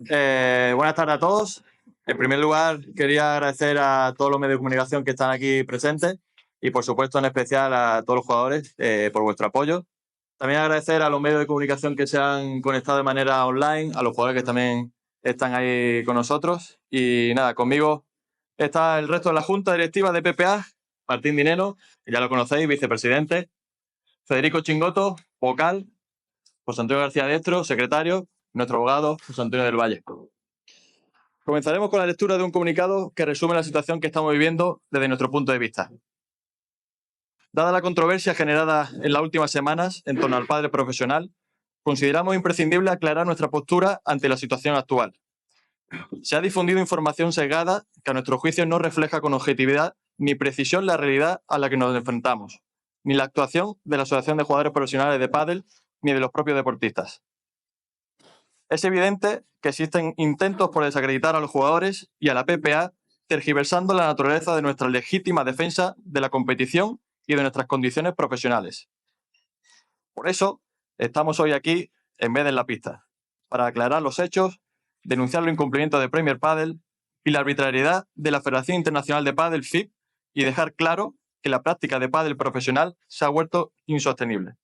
Buenas tardes a todos. En primer lugar, quería agradecer a todos los medios de comunicación que están aquí presentes y, por supuesto, en especial a todos los jugadores por vuestro apoyo. También agradecer a los medios de comunicación que se han conectado de manera online, a los jugadores que también están ahí con nosotros. Y nada, conmigo está el resto de la Junta Directiva de PPA, Martín Dinero, que ya lo conocéis, vicepresidente, Federico Chingoto, vocal, José Antonio García Destro, secretario, nuestro abogado, José Antonio del Valle. Comenzaremos con la lectura de un comunicado que resume la situación que estamos viviendo desde nuestro punto de vista. Dada la controversia generada en las últimas semanas en torno al pádel profesional, consideramos imprescindible aclarar nuestra postura ante la situación actual. Se ha difundido información sesgada que a nuestro juicio no refleja con objetividad ni precisión la realidad a la que nos enfrentamos, ni la actuación de la Asociación de Jugadores Profesionales de Pádel ni de los propios deportistas. Es evidente que existen intentos por desacreditar a los jugadores y a la PPA, tergiversando la naturaleza de nuestra legítima defensa de la competición y de nuestras condiciones profesionales. Por eso, estamos hoy aquí en vez de en la pista, para aclarar los hechos, denunciar los incumplimientos de Premier Padel y la arbitrariedad de la Federación Internacional de Pádel FIP y dejar claro que la práctica de pádel profesional se ha vuelto insostenible.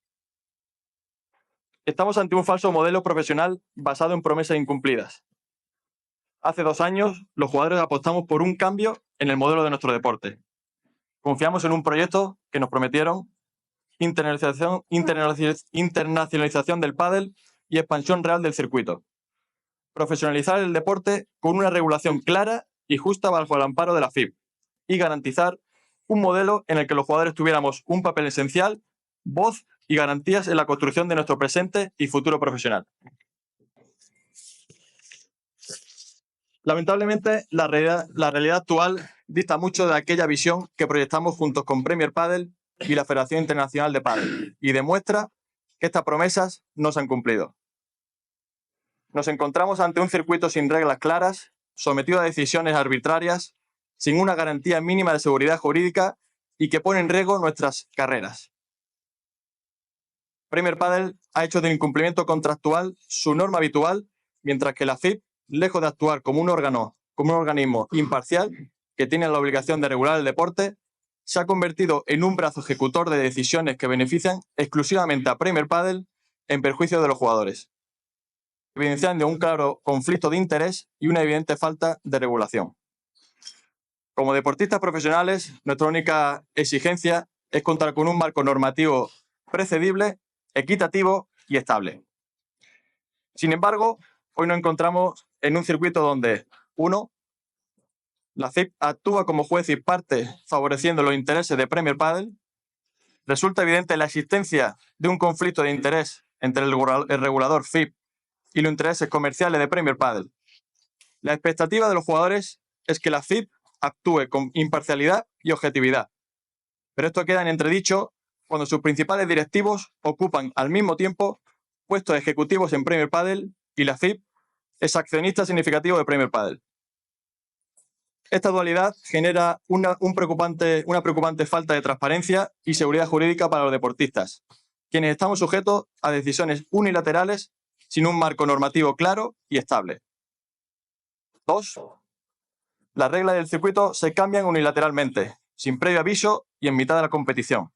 Estamos ante un falso modelo profesional basado en promesas incumplidas. Hace 2 años, los jugadores apostamos por un cambio en el modelo de nuestro deporte. Confiamos en un proyecto que nos prometieron internacionalización del pádel y expansión real del circuito. Profesionalizar el deporte con una regulación clara y justa bajo el amparo de la FIP y garantizar un modelo en el que los jugadores tuviéramos un papel esencial, voz y garantías en la construcción de nuestro presente y futuro profesional. Lamentablemente, la realidad actual dista mucho de aquella visión que proyectamos juntos con Premier Padel y la Federación Internacional de Pádel y demuestra que estas promesas no se han cumplido. Nos encontramos ante un circuito sin reglas claras, sometido a decisiones arbitrarias, sin una garantía mínima de seguridad jurídica y que pone en riesgo nuestras carreras. Premier Padel ha hecho del incumplimiento contractual su norma habitual, mientras que la FIP, lejos de actuar como un organismo imparcial que tiene la obligación de regular el deporte, se ha convertido en un brazo ejecutor de decisiones que benefician exclusivamente a Premier Padel en perjuicio de los jugadores, evidenciando un claro conflicto de interés y una evidente falta de regulación. Como deportistas profesionales, nuestra única exigencia es contar con un marco normativo precedible, equitativo y estable. Sin embargo, hoy nos encontramos en un circuito donde, 1. La FIP actúa como juez y parte favoreciendo los intereses de Premier Padel. Resulta evidente la existencia de un conflicto de interés entre el regulador FIP y los intereses comerciales de Premier Padel. La expectativa de los jugadores es que la FIP actúe con imparcialidad y objetividad, pero esto queda en entredicho cuando sus principales directivos ocupan al mismo tiempo puestos ejecutivos en Premier Padel y la FIP es accionista significativo de Premier Padel. Esta dualidad genera una preocupante falta de transparencia y seguridad jurídica para los deportistas, quienes estamos sujetos a decisiones unilaterales sin un marco normativo claro y estable. 2. Las reglas del circuito se cambian unilateralmente, sin previo aviso y en mitad de la competición.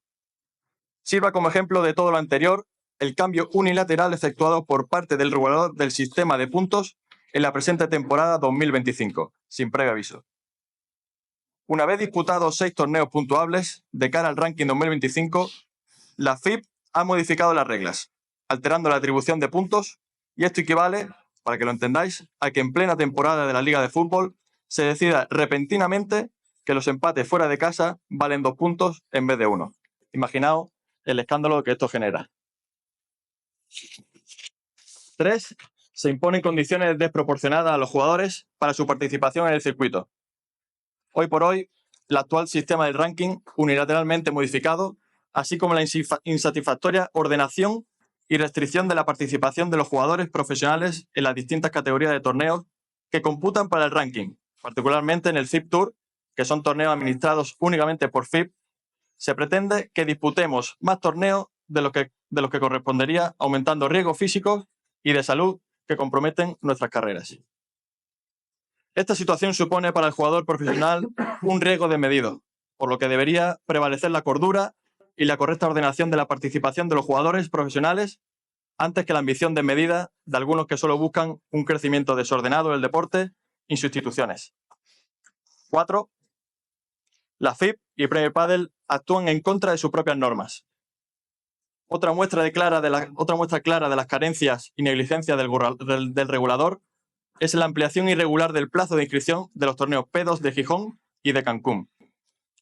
Sirva como ejemplo de todo lo anterior el cambio unilateral efectuado por parte del regulador del sistema de puntos en la presente temporada 2025, sin previo aviso. Una vez disputados 6 torneos puntuables de cara al ranking 2025, la FIP ha modificado las reglas, alterando la atribución de puntos, y esto equivale, para que lo entendáis, a que en plena temporada de la Liga de Fútbol se decida repentinamente que los empates fuera de casa valen 2 puntos en vez de 1. Imaginaos el escándalo que esto genera. 3. Se imponen condiciones desproporcionadas a los jugadores para su participación en el circuito. Hoy por hoy, el actual sistema del ranking, unilateralmente modificado, así como la insatisfactoria ordenación y restricción de la participación de los jugadores profesionales en las distintas categorías de torneos que computan para el ranking, particularmente en el FIP Tour, que son torneos administrados únicamente por FIP, se pretende que disputemos más torneos de los que correspondería, aumentando riesgos físicos y de salud que comprometen nuestras carreras. Esta situación supone para el jugador profesional un riesgo desmedido, por lo que debería prevalecer la cordura y la correcta ordenación de la participación de los jugadores profesionales antes que la ambición desmedida de algunos que solo buscan un crecimiento desordenado del deporte y sus instituciones. 4. La FIP y Premier Padel actúan en contra de sus propias normas. Otra muestra clara de las carencias y negligencias del regulador es la ampliación irregular del plazo de inscripción de los torneos P2 de Gijón y de Cancún.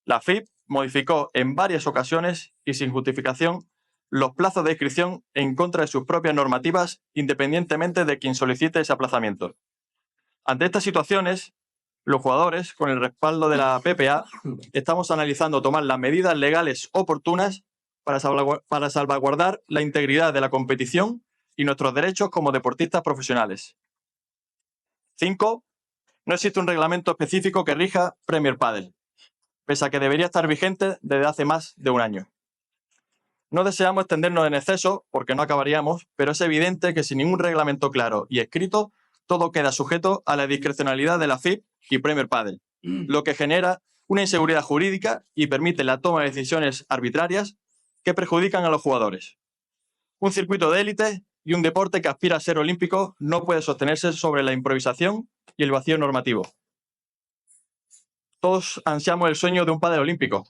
La FIP modificó en varias ocasiones y sin justificación los plazos de inscripción en contra de sus propias normativas, independientemente de quien solicite ese aplazamiento. Ante estas situaciones, los jugadores, con el respaldo de la PPA, estamos analizando tomar las medidas legales oportunas para salvaguardar la integridad de la competición y nuestros derechos como deportistas profesionales. 5. No existe un reglamento específico que rija Premier Padel, pese a que debería estar vigente desde hace más de un año. No deseamos extendernos en exceso, porque no acabaríamos, pero es evidente que sin ningún reglamento claro y escrito, todo queda sujeto a la discrecionalidad de la FIP y Premier Padel, lo que genera una inseguridad jurídica y permite la toma de decisiones arbitrarias que perjudican a los jugadores. Un circuito de élite y un deporte que aspira a ser olímpico no puede sostenerse sobre la improvisación y el vacío normativo. Todos ansiamos el sueño de un pádel olímpico,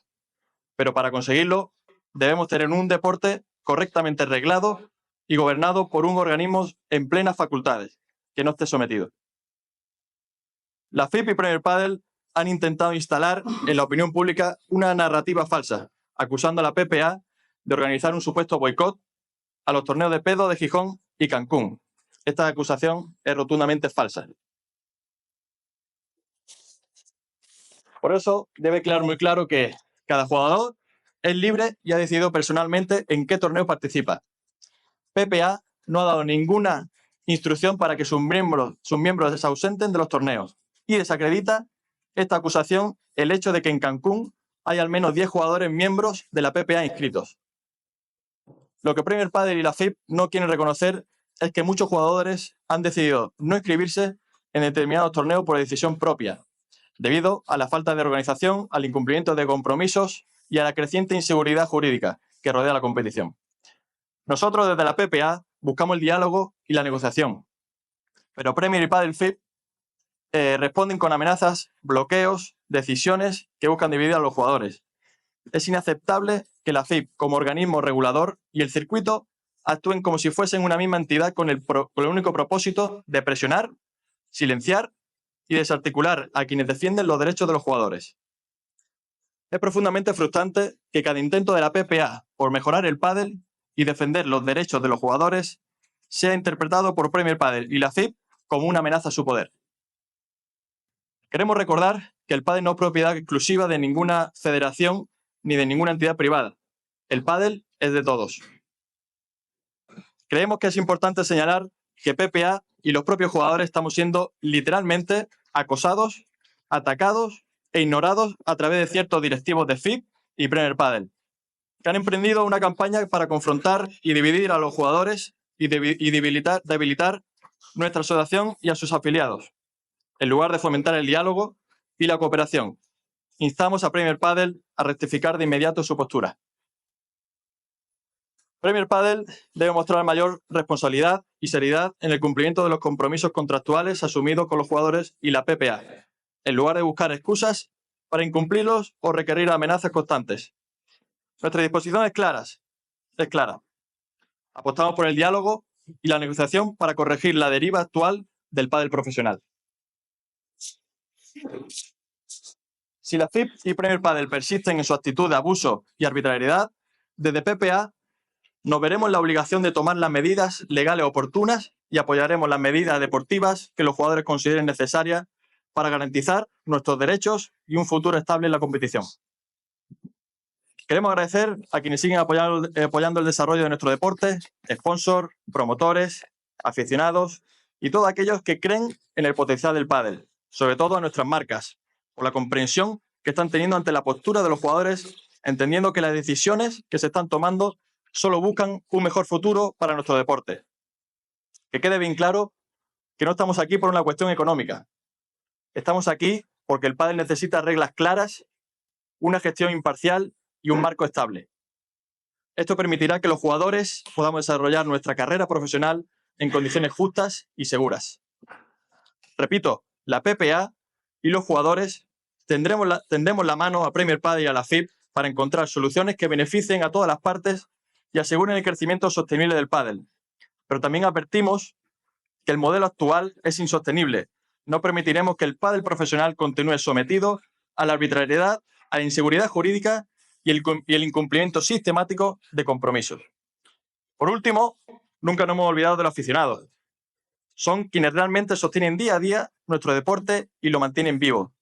pero para conseguirlo debemos tener un deporte correctamente reglado y gobernado por un organismo en plenas facultades, que no esté sometido. La FIP y Premier Padel han intentado instalar en la opinión pública una narrativa falsa, acusando a la PPA de organizar un supuesto boicot a los torneos de P2 de Gijón y Cancún. Esta acusación es rotundamente falsa. Por eso debe quedar muy claro que cada jugador es libre y ha decidido personalmente en qué torneo participa. PPA no ha dado ninguna instrucción para que sus miembros se ausenten de los torneos y desacredita esta acusación el hecho de que en Cancún hay al menos 10 jugadores miembros de la PPA inscritos. Lo que Premier Padel y la FIP no quieren reconocer es que muchos jugadores han decidido no inscribirse en determinados torneos por decisión propia, debido a la falta de organización, al incumplimiento de compromisos y a la creciente inseguridad jurídica que rodea la competición. Nosotros desde la PPA buscamos el diálogo y la negociación, pero Premier y Padel FIP responden con amenazas, bloqueos, decisiones que buscan dividir a los jugadores. Es inaceptable que la FIP, como organismo regulador, y el circuito actúen como si fuesen una misma entidad con el único propósito de presionar, silenciar y desarticular a quienes defienden los derechos de los jugadores. Es profundamente frustrante que cada intento de la PPA por mejorar el pádel y defender los derechos de los jugadores sea interpretado por Premier Padel y la FIP como una amenaza a su poder. Queremos recordar que el pádel no es propiedad exclusiva de ninguna federación ni de ninguna entidad privada. El pádel es de todos. Creemos que es importante señalar que PPA y los propios jugadores estamos siendo literalmente acosados, atacados e ignorados a través de ciertos directivos de FIP y Premier Padel, que han emprendido una campaña para confrontar y dividir a los jugadores y debilitar nuestra asociación y a sus afiliados, en lugar de fomentar el diálogo y la cooperación. Instamos a Premier Padel a rectificar de inmediato su postura. Premier Padel debe mostrar mayor responsabilidad y seriedad en el cumplimiento de los compromisos contractuales asumidos con los jugadores y la PPA, en lugar de buscar excusas para incumplirlos o requerir amenazas constantes. Nuestra disposición es clara. Apostamos por el diálogo y la negociación para corregir la deriva actual del pádel profesional. Si la FIP y Premier Padel persisten en su actitud de abuso y arbitrariedad, desde PPA nos veremos en la obligación de tomar las medidas legales oportunas y apoyaremos las medidas deportivas que los jugadores consideren necesarias para garantizar nuestros derechos y un futuro estable en la competición. Queremos agradecer a quienes siguen apoyando el desarrollo de nuestro deporte, sponsors, promotores, aficionados y todos aquellos que creen en el potencial del pádel, sobre todo a nuestras marcas, por la comprensión que están teniendo ante la postura de los jugadores, entendiendo que las decisiones que se están tomando solo buscan un mejor futuro para nuestro deporte. Que quede bien claro que no estamos aquí por una cuestión económica. Estamos aquí porque el pádel necesita reglas claras, una gestión imparcial y un marco estable. Esto permitirá que los jugadores podamos desarrollar nuestra carrera profesional en condiciones justas y seguras. Repito, la PPA y los jugadores tendremos la mano a Premier Padel y a la FIP para encontrar soluciones que beneficien a todas las partes y aseguren el crecimiento sostenible del pádel. Pero también advertimos que el modelo actual es insostenible. No permitiremos que el pádel profesional continúe sometido a la arbitrariedad, a la inseguridad jurídica y el incumplimiento sistemático de compromisos. Por último, nunca nos hemos olvidado de los aficionados. Son quienes realmente sostienen día a día nuestro deporte y lo mantienen vivo.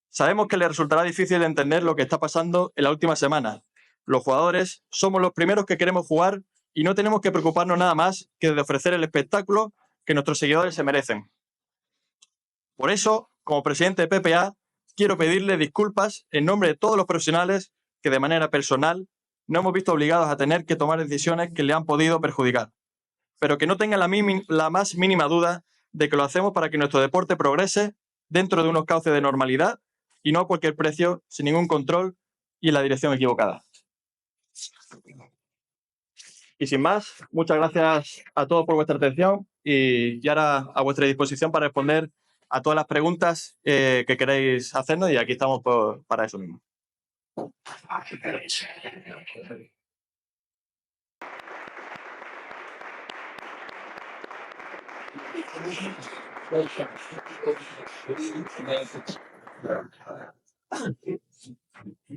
Sabemos que les resultará difícil entender lo que está pasando en la última semana. Los jugadores somos los primeros que queremos jugar y no tenemos que preocuparnos nada más que de ofrecer el espectáculo que nuestros seguidores se merecen. Por eso, como presidente de PPA, quiero pedirle disculpas en nombre de todos los profesionales que de manera personal no hemos visto obligados a tener que tomar decisiones que le han podido perjudicar, pero que no tengan la más mínima duda de que lo hacemos para que nuestro deporte progrese dentro de unos cauces de normalidad y no a cualquier precio, sin ningún control y en la dirección equivocada. Y sin más, muchas gracias a todos por vuestra atención y ahora a vuestra disposición para responder a todas las preguntas que queréis hacernos y aquí estamos para eso mismo.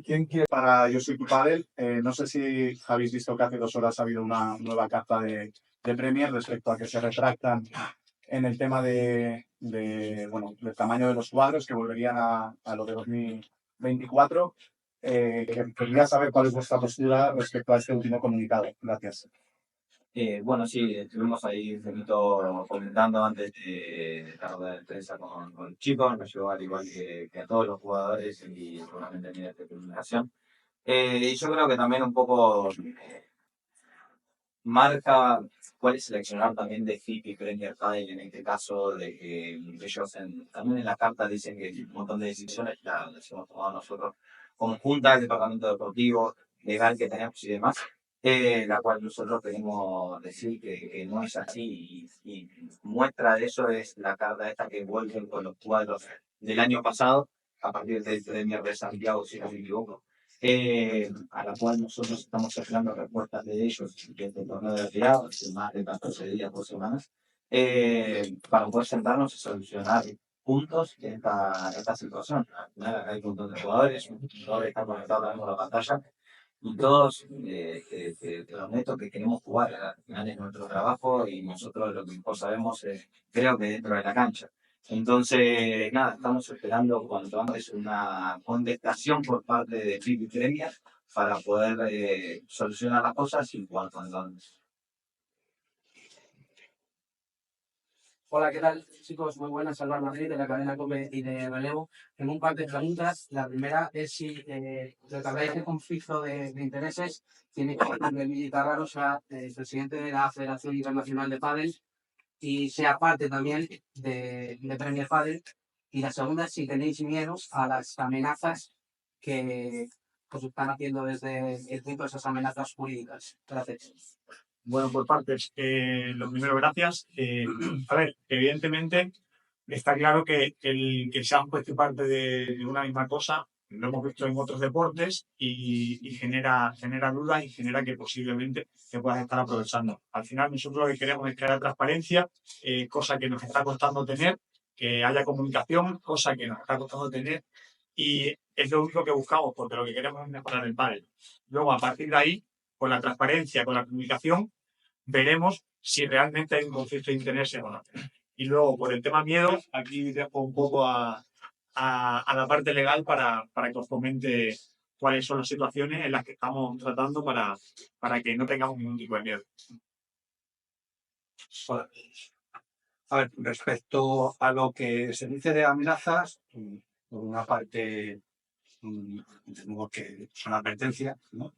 ¿Quién quiere? Para Yo Soy Tu Padel, no sé si habéis visto que hace 2 horas ha habido una nueva carta de Premier respecto a que se retractan en el tema del tamaño de los cuadros, que volverían a lo de 2024. Quería saber cuál es vuestra postura respecto a este último comunicado. Gracias. Bueno, sí, estuvimos ahí un poquito comentando antes de la rueda de prensa con los chicos, nos llevó al igual que a todos los jugadores y seguramente a mí de comunicación. Y yo creo que también un poco marca cuál es el accionar también de FIP y Premier Padel en este caso, de que ellos también en la carta dicen que un montón de decisiones las hemos tomado nosotros conjuntas, el departamento deportivo, legal que tenemos y demás, la cual nosotros queremos decir que no es así y muestra de eso es la carta esta que vuelven con los cuadros del año pasado, a partir del Premier de Santiago, si no me equivoco. A la cual nosotros estamos esperando respuestas de ellos desde el torneo de retirado, hace más de 14 días, 2 semanas, para poder sentarnos y solucionar juntos esta situación. Al final acá hay un montón de jugadores, un jugador está conectado también con la pantalla, y todos te prometo que queremos jugar. Al final es nuestro trabajo y nosotros lo que mejor sabemos es, creo que dentro de la cancha. Entonces, nada, estamos esperando cuanto antes una contestación por parte de FIP y Premier para poder solucionar las cosas y cuanto antes. Hola, ¿qué tal, chicos? Muy buenas, Salvar Madrid de la cadena COPE y de Relevo. Tengo un par de preguntas. La primera es si lo que habláis de conflicto de intereses tiene que ver con que Luigi Carraro sea el presidente de la Federación Internacional de Pádel y sea parte también de Premier Padel. Y la segunda es si tenéis miedo a las amenazas que os están haciendo desde el punto de esas amenazas jurídicas. Gracias. Bueno, por partes. Lo primero, gracias. A ver, evidentemente está claro que el que sean puesto parte de una misma cosa lo hemos visto en otros deportes y genera dudas y genera que posiblemente se puedas estar aprovechando. Al final nosotros lo que queremos es crear transparencia, cosa que nos está costando tener, que haya comunicación, cosa que nos está costando tener y es lo único que buscamos porque lo que queremos es mejorar el pádel. Luego, a partir de ahí, con la transparencia, con la comunicación, veremos si realmente hay un conflicto de intereses o no. Y luego, por el tema miedo, aquí dejo un poco a la parte legal para que os comente cuáles son las situaciones en las que estamos tratando para que no tengamos ningún tipo de miedo. A ver, respecto a lo que se dice de amenazas, por una parte, entendemos que son advertencias, ¿no?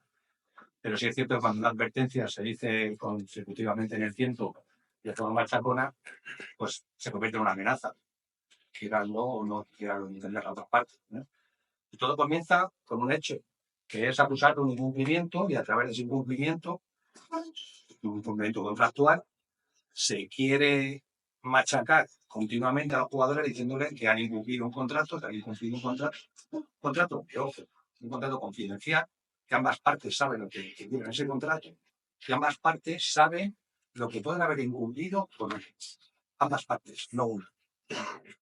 Pero sí es cierto que cuando una advertencia se dice consecutivamente en el tiempo de forma machacona, pues se convierte en una amenaza. quieran o no quieran entender la otra parte, ¿no? Y todo comienza con un hecho, que es acusar de un incumplimiento y a través de ese incumplimiento, un incumplimiento contractual, se quiere machacar continuamente a los jugadores diciéndoles que han incumplido un contrato, que han incumplido un contrato, que ojo, un contrato confidencial, que ambas partes saben lo que tienen ese contrato, que ambas partes saben lo que pueden haber incumplido por ambas partes, no una.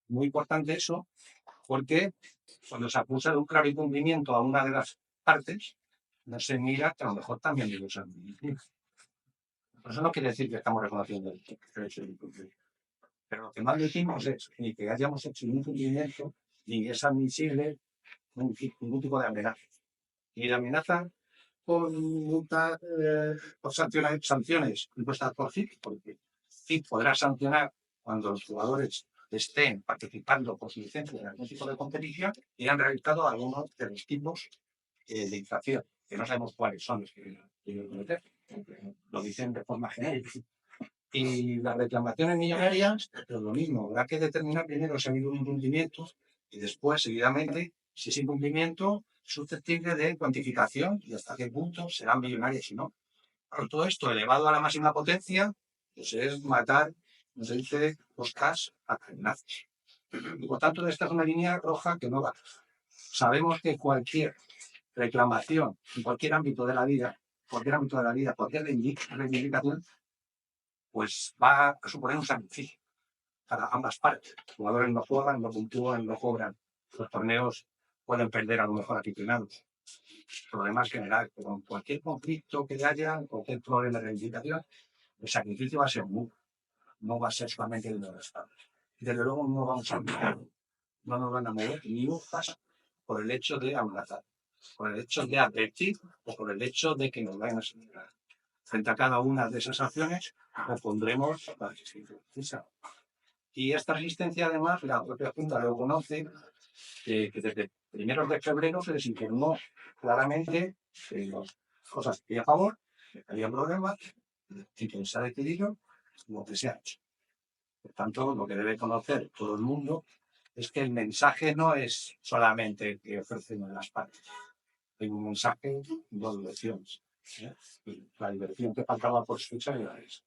Muy importante eso, porque cuando se acusa de un claro incumplimiento a una de las partes, no se mira que a lo mejor también ellos han incumplido. Eso no quiere decir que estamos reconociendo el hecho de incumplimiento. Pero lo que más decimos es ni que hayamos hecho ningún incumplimiento, ni es admisible ningún tipo de amenaza. Ni de amenaza con multa, por sanciones impuestas por FIP, porque FIP podrá sancionar cuando los jugadores estén participando por su licencia en algún tipo de competición y han realizado algunos de los tipos de infracción, que no sabemos cuáles son los que quieren cometer, lo dicen de forma genérica. Y las reclamaciones millonarias, pues lo mismo, habrá que determinar primero si ha habido un incumplimiento y después, seguidamente, si ese incumplimiento es susceptible de cuantificación y hasta qué punto serán millonarias y no. Claro, todo esto elevado a la máxima potencia, pues es matar, como se dice, los cas a cadenazos. Y por tanto, esta es una línea roja que no va. Sabemos que cualquier reclamación en cualquier ámbito de la vida, cualquier reivindicación, pues va a suponer un sacrificio para ambas partes. Los jugadores no juegan, no puntúan, no cobran. Los torneos pueden perder a lo mejor aficionados. Problemas generales, pero en cualquier conflicto que haya, cualquier problema de reivindicación, el sacrificio va a ser mutuo. No va a ser solamente de los padres. Desde luego no vamos a mover, no nos van a mover ni un paso por el hecho de amenazar, por el hecho de advertir o por el hecho de que nos vayan a señalar. Frente a cada una de esas acciones, respondremos la resistencia. Y esta resistencia, además, la propia Junta lo conoce, que desde primeros de febrero se les informó claramente que las cosas que hay a favor, que había problemas, y que se ha decidido lo que se ha hecho. Por tanto, lo que debe conocer todo el mundo es que el mensaje no es solamente que ofrecen las partes. Hay un mensaje en dos direcciones. La dirección que faltaba por escuchar era esa.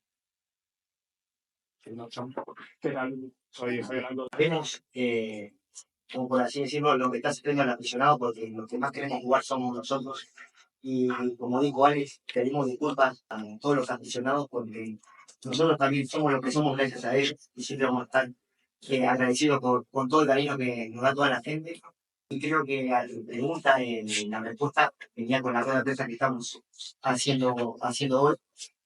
Soy Javier Aldo. Vemos, como por así decirlo, lo que está haciendo el aficionado, porque los que más queremos jugar somos nosotros. Y como dijo Alex, pedimos disculpas a todos los aficionados, porque nosotros también somos lo que somos gracias a ellos, y siempre vamos a estar agradecidos con todo el cariño que nos da toda la gente. Y creo que a la pregunta, la respuesta venía con la rueda de prensa que estamos haciendo hoy,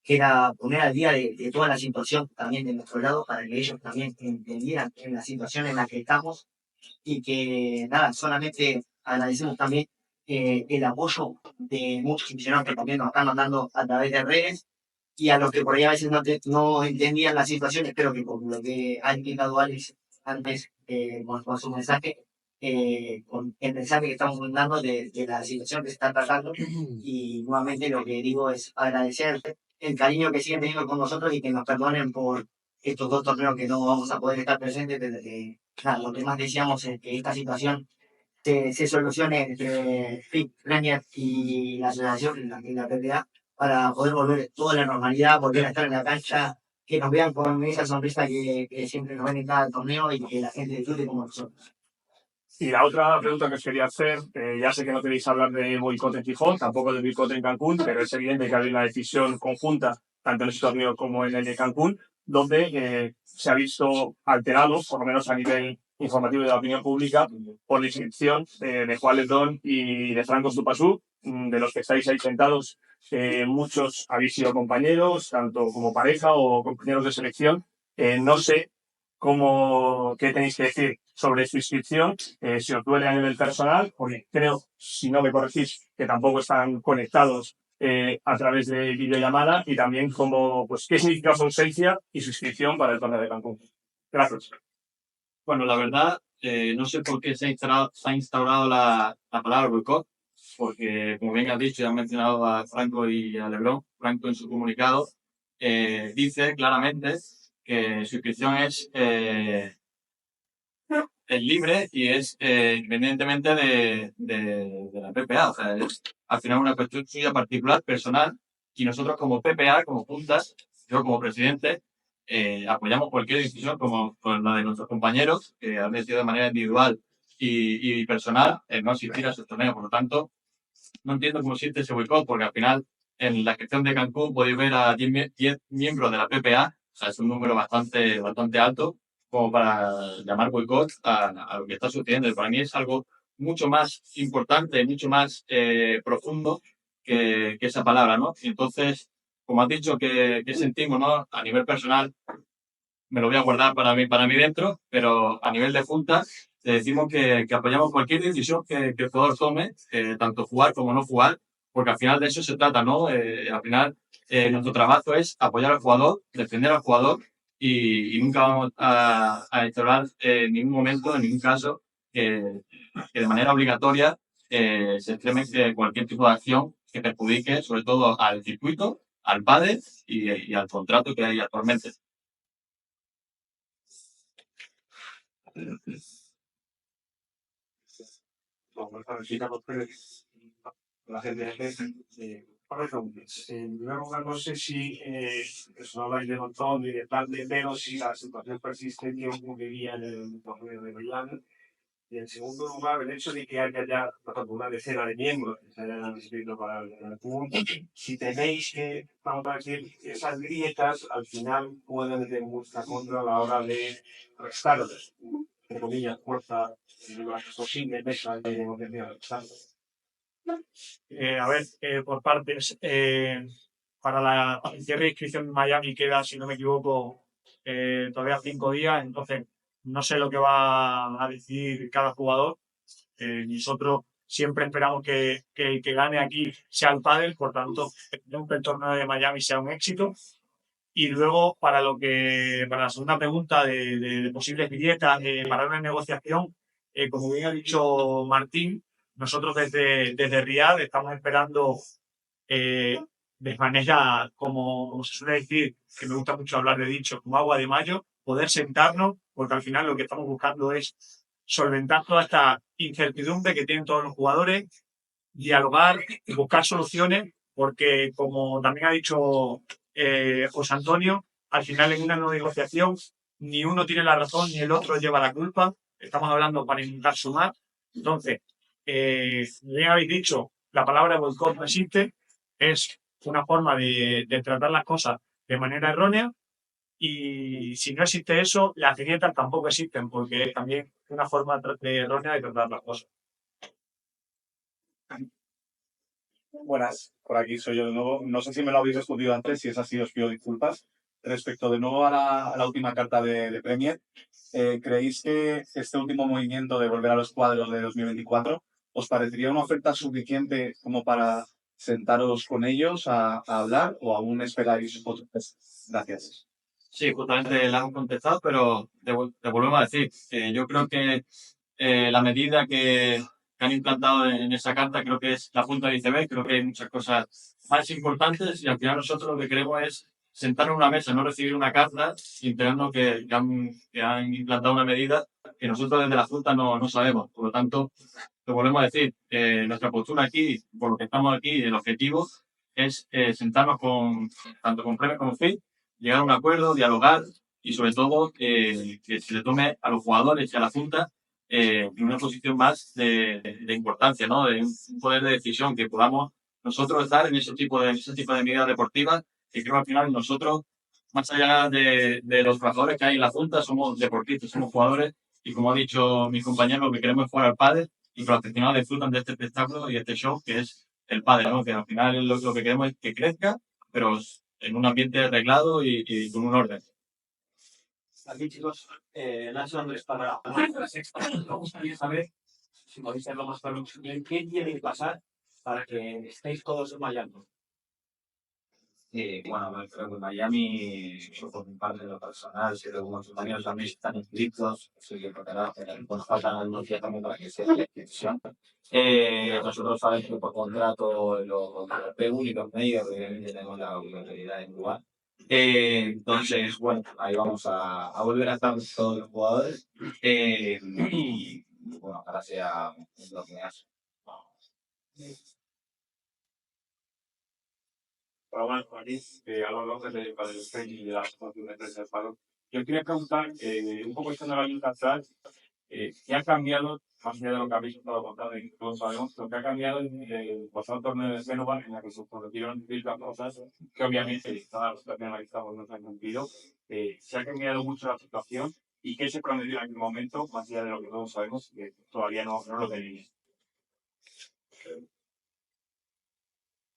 que era poner al día de toda la situación también de nuestro lado, para que ellos también entendieran en la situación en la que estamos, y que nada, solamente agradecemos también el apoyo de muchos aficionados que también nos están mandando a través de redes, y a los que por ahí a veces no entendían la situación. Espero que con lo que ha indicado Alex antes, con su mensaje, con el mensaje que estamos mandando de la situación que se está tratando, y nuevamente lo que digo es agradecer el cariño que siguen teniendo con nosotros, y que nos perdonen por estos 2 torneos que no vamos a poder estar presentes, desde que lo que más deseamos es que esta situación se solucione entre FIP, Premier y la asociación, la PPA, para poder volver toda la normalidad, volver a estar en la cancha, que nos vean con esa sonrisa que siempre nos ven en cada torneo, y que la gente disfrute como nosotros. Y la otra pregunta que os quería hacer, ya sé que no queréis hablar de boicot en Gijón, tampoco de boicot en Cancún, pero es evidente que hay una decisión conjunta, tanto en este torneo como en el de Cancún, donde se ha visto alterado, por lo menos a nivel informativo de la opinión pública, por la inscripción de Juan Letón y de Franco Stupasú, de los que estáis ahí sentados. Muchos habéis sido compañeros, tanto como pareja o compañeros de selección. No sé qué tenéis que decir sobre su inscripción, si os duele a nivel personal, porque creo, si no me corregís, que tampoco están conectados a través de videollamada, y también qué significa su ausencia y su inscripción para el torneo de Cancún. Gracias. Bueno, la verdad, no sé por qué se ha instaurado la palabra boicot, porque, como bien has dicho y has mencionado a Franco y a Lebrón, Franco en su comunicado dice claramente que su inscripción es es libre y es independientemente de la PPA. O sea, es al final una cuestión suya particular, personal, y nosotros como PPA, como juntas, yo como presidente, apoyamos cualquier decisión como con la de nuestros compañeros, que han decidido de manera individual y personal no asistir a esos torneos. Por lo tanto, no entiendo cómo existe ese boicot, porque al final en la gestión de Cancún podéis ver a 10 miembros de la PPA, o sea, es un número bastante alto, como para llamar boicot a lo que está sucediendo. Y para mí es algo mucho más importante, mucho más profundo que esa palabra, ¿no? Y entonces, como has dicho, ¿qué sentimos, ¿no? A nivel personal, me lo voy a guardar para mí dentro, pero a nivel de junta, te decimos que apoyamos cualquier decisión que el jugador tome, tanto jugar como no jugar, porque al final de eso se trata, ¿no? Al final, nuestro trabajo es apoyar al jugador, defender al jugador y nunca vamos a instaurar en ningún momento, en ningún caso, que de manera obligatoria se extreme cualquier tipo de acción que perjudique sobre todo al circuito, al pádel y al contrato que hay actualmente. La gente para preguntas. En primer lugar, no sé si eso no habláis de montón ni de plan de menos si la situación persiste que ocurriría en el torneo de Milán. Y en segundo lugar, el hecho de que haya ya, por ejemplo, una decena de miembros que se hayan inscrito para el club, si tenéis que, vamos a decir, esas grietas al final pueden ir en vuestra contra a la hora de restarles, entre comillas, fuerza lo más posible, mesa de negociación. A ver, por partes, para el cierre de inscripción en Miami queda, si no me equivoco, todavía 5 días, entonces no sé lo que va a decidir cada jugador. Nosotros siempre esperamos que el que gane aquí sea el pádel, por tanto, esperemos que el torneo de Miami sea un éxito. Y luego, para la segunda pregunta de posibles grietas para una negociación, como bien ha dicho Martín, nosotros desde Riad estamos esperando de manera, como se suele decir, que me gusta mucho hablar de dicho, como agua de mayo, poder sentarnos, porque al final lo que estamos buscando es solventar toda esta incertidumbre que tienen todos los jugadores, dialogar y buscar soluciones, porque como también ha dicho José Antonio, al final en una negociación ni uno tiene la razón ni el otro lleva la culpa. Estamos hablando para intentar sumar. Entonces, bien habéis dicho, la palabra boicot no existe, es una forma de tratar las cosas de manera errónea. Y si no existe eso, las grietas tampoco existen, porque es también una forma errónea de tratar las cosas. Buenas, por aquí soy yo de nuevo. No sé si me lo habéis respondido antes, si es así os pido disculpas. Respecto de nuevo a la última carta de Premier, ¿creéis que este último movimiento de volver a los cuadros de 2024 os parecería una oferta suficiente como para sentaros con ellos a hablar o aún esperáis otros meses? Gracias. Sí, justamente la hemos contestado, pero te volvemos a decir, yo creo que la medida que han implantado en esa carta creo que es la punta del iceberg, creo que hay muchas cosas más importantes y al final nosotros lo que queremos es sentarnos en una mesa, no recibir una carta enterarnos que han implantado una medida que nosotros desde la Junta no sabemos. Por lo tanto, te volvemos a decir, nuestra postura aquí, por lo que estamos aquí, el objetivo es sentarnos tanto con Premier como FIT, llegar a un acuerdo, dialogar y sobre todo que se le tome a los jugadores y a la Junta en una posición más de importancia, ¿no? De un poder de decisión, que podamos nosotros estar en ese tipo de medidas deportivas, que creo que al final nosotros, más allá de los jugadores que hay en la Junta, somos deportistas, somos jugadores y como ha dicho mi compañero, lo que queremos es jugar al pádel y que los aficionados disfrutan de este espectáculo y este show que es el pádel, ¿no? Que al final lo que queremos es que crezca, pero en un ambiente arreglado y con un orden. Aquí, chicos, Nacho Andrés para la sexta. Me gustaría saber, si podéis hacerlo más claro, qué tiene que pasar para que estéis todos en Miami. Bueno, creo que en Miami, yo por mi parte de lo personal, si algunos compañeros también están inscritos, así que tocará, nos faltan algunos días también para que sea la inscripción. Nosotros sabemos que por contrato los únicos medios que tenemos la obligatoriedad en lugar Entonces, bueno, ahí vamos a volver a estar todos los jugadores. Y bueno, ahora sea lo que me hace. Pero bueno, aquí Álvaro López para el training de la Asociación de Empresas del Palo. Yo quería preguntar, un poco echando la línea atrás, ¿qué ha cambiado, más allá de lo que habéis estado contando y todos sabemos, lo que ha cambiado en el pasado torneo de Génova, en la que se prometieron distintas cosas, que obviamente todas las situaciones que estamos no se han cumplido? ¿Se ha cambiado mucho la situación? ¿Y qué se prometió en aquel momento, más allá de lo que todos sabemos, que todavía no lo tenéis?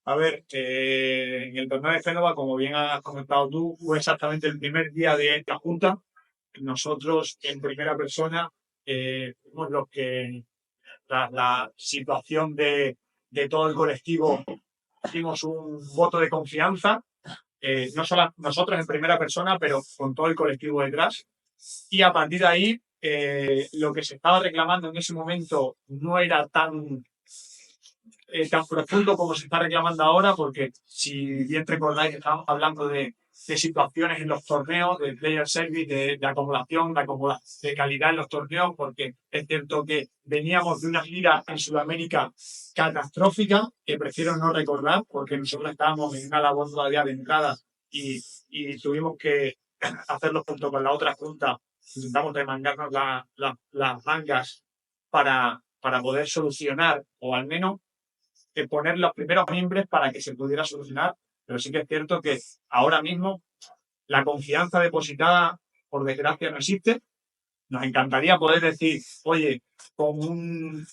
A ver, en el torneo de Génova, como bien has comentado tú, fue exactamente el primer día de la Junta. Nosotros, en primera persona, fuimos los que, tras la situación de todo el colectivo, hicimos un voto de confianza, no solo nosotros en primera persona, pero con todo el colectivo detrás. Y a partir de ahí, lo que se estaba reclamando en ese momento no era tan profundo como se está reclamando ahora, porque si bien recordáis, estamos hablando de situaciones en los torneos, de player service, de acumulación, de calidad en los torneos, porque es cierto que veníamos de una gira en Sudamérica catastrófica, que prefiero no recordar, porque nosotros estábamos en una labor todavía de entrada y tuvimos que hacerlo junto con la otra junta. Intentamos remangarnos las mangas para poder solucionar, o al menos poner los primeros mimbres para que se pudiera solucionar, pero sí que es cierto que ahora mismo la confianza depositada, por desgracia, no existe. Nos encantaría poder decir, oye, con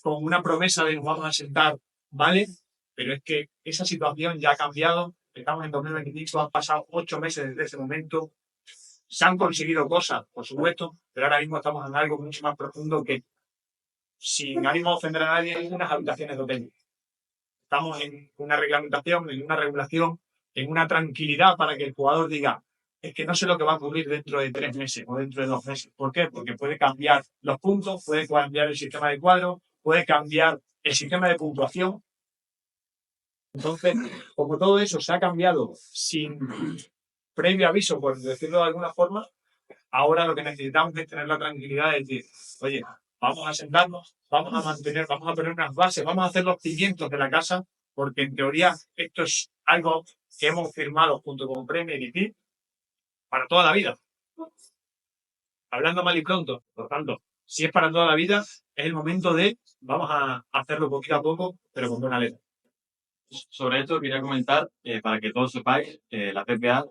una promesa de nos vamos a sentar, ¿vale? Pero es que esa situación ya ha cambiado. Estamos en 2025, han pasado 8 meses desde ese momento. Se han conseguido cosas, por supuesto, pero ahora mismo estamos en algo mucho más profundo que, sin ánimo de ofender a nadie, en unas habitaciones de hotel. Estamos en una reglamentación, en una regulación, en una tranquilidad para que el jugador diga, es que no sé lo que va a ocurrir dentro de 3 meses o dentro de 2 meses. ¿Por qué? Porque puede cambiar los puntos, puede cambiar el sistema de cuadro, puede cambiar el sistema de puntuación. Entonces, como todo eso se ha cambiado sin previo aviso, por decirlo de alguna forma, ahora lo que necesitamos es tener la tranquilidad de decir, oye, vamos a sentarnos, vamos a poner unas bases, vamos a hacer los cimientos de la casa, porque en teoría esto es algo que hemos firmado junto con Premier y PIB para toda la vida. Hablando mal y pronto, por tanto, si es para toda la vida, es el momento de vamos a hacerlo poquito a poco, pero con buena letra. Sobre esto quería comentar, para que todos sepáis, la PPA,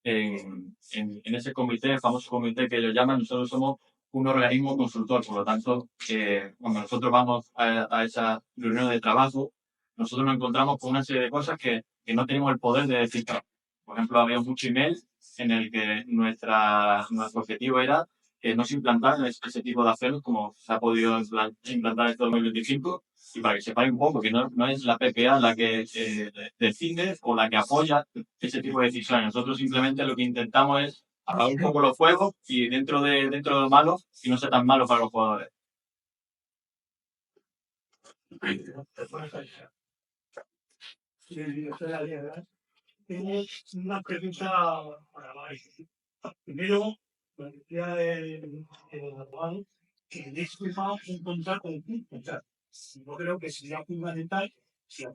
en ese comité, el famoso comité que ellos llaman, nosotros somos un organismo consultor. Por lo tanto, cuando nosotros vamos a esa reunión de trabajo, nosotros nos encontramos con una serie de cosas que no tenemos el poder de decir. Por ejemplo, había mucho email en el que nuestro objetivo era que no se implantaran ese tipo de acciones como se ha podido implantar en 2025. Y para que sepáis un poco que no es la PPA la que decide o la que apoya ese tipo de decisiones. Nosotros simplemente lo que intentamos es apagar un poco los fuegos y dentro de lo malo, y no sea tan malo para los jugadores. Tengo una pregunta para Mike. Primero, la decía el abogado que habéis firmado un contrato de punto. Yo creo que sería fundamental si